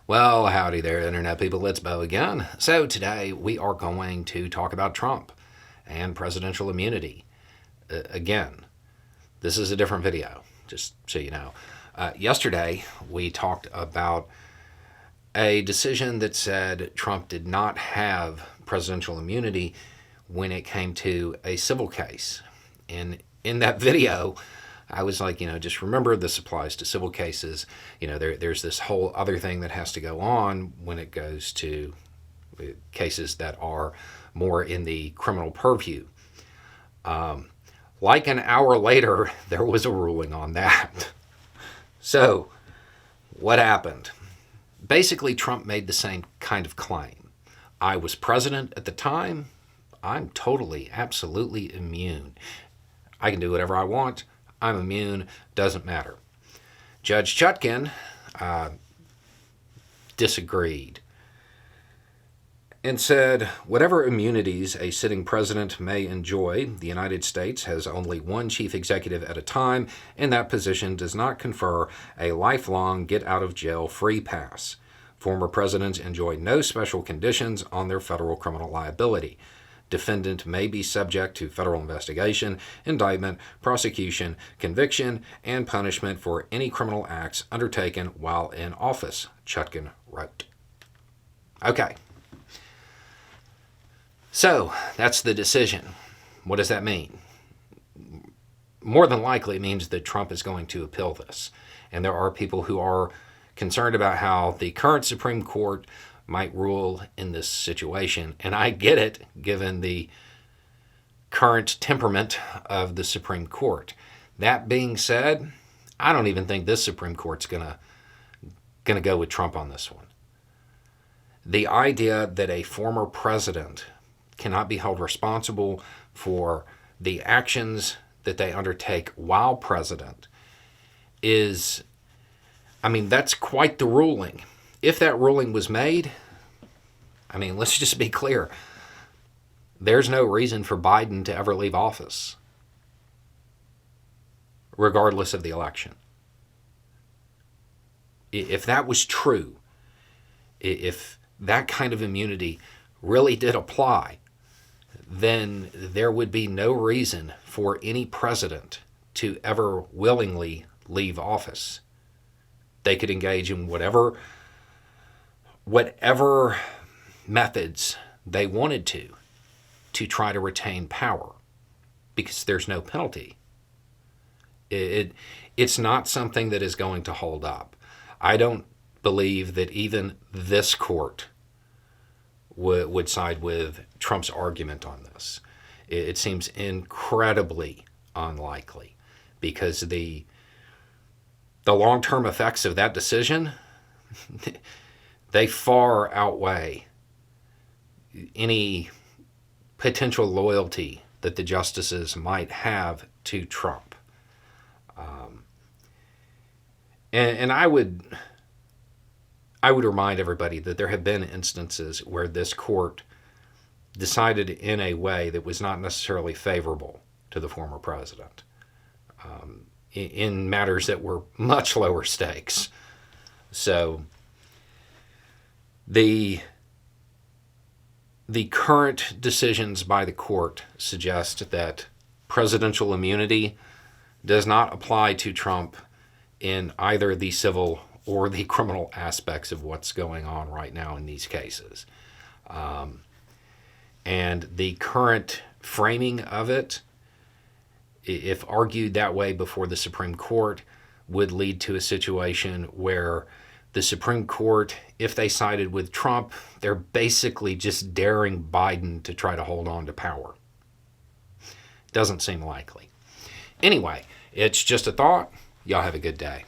Well, howdy there, Internet people. It's Bo again. So, today we are going to talk about Trump and presidential immunity. Again, this is a different video, just so you know. Yesterday, we talked about a decision that said Trump did not have presidential immunity when it came to a civil case. And in that video, I was like, just remember this applies to civil cases. There's this whole other thing that has to go on when it goes to cases that are more in the criminal purview. Like an hour later, there was a ruling on that. So, what happened? Basically, Trump made the same kind of claim. I was president at the time. I'm totally, absolutely immune. I can do whatever I want. I'm immune, doesn't matter. Judge Chutkan disagreed and said, whatever immunities a sitting president may enjoy, the United States has only one chief executive at a time, and that position does not confer a lifelong get-out-of-jail-free pass. Former presidents enjoy no special conditions on their federal criminal liability. Defendant may be subject to federal investigation, indictment, prosecution, conviction, and punishment for any criminal acts undertaken while in office, Chutkan wrote. Okay. So, that's the decision. What does that mean? More than likely, it means that Trump is going to appeal this. And there are people who are concerned about how the current Supreme Court might rule in this situation. And I get it, given the current temperament of the Supreme Court. That being said, I don't even think this Supreme Court's gonna go with Trump on this one. The idea that a former president cannot be held responsible for the actions that they undertake while president is, that's quite the ruling. If that ruling was made, let's just be clear. There's no reason for Biden to ever leave office, regardless of the election. If that was true, if that kind of immunity really did apply, then there would be no reason for any president to ever willingly leave office. They could engage in whatever methods they wanted to try to retain power, because there's no penalty. It's not something that is going to hold up. I don't believe that even this court would side with Trump's argument on this. It seems incredibly unlikely, because the long-term effects of that decision, they far outweigh any potential loyalty that the justices might have to Trump. And I would remind everybody that there have been instances where this court decided in a way that was not necessarily favorable to the former president, in matters that were much lower stakes. So the current decisions by the court suggest that presidential immunity does not apply to Trump in either the civil or the criminal aspects of what's going on right now in these cases. And the current framing of it, if argued that way before the Supreme Court, would lead to a situation where the Supreme Court, if they sided with Trump, they're basically just daring Biden to try to hold on to power. Doesn't seem likely. Anyway, it's just a thought. Y'all have a good day.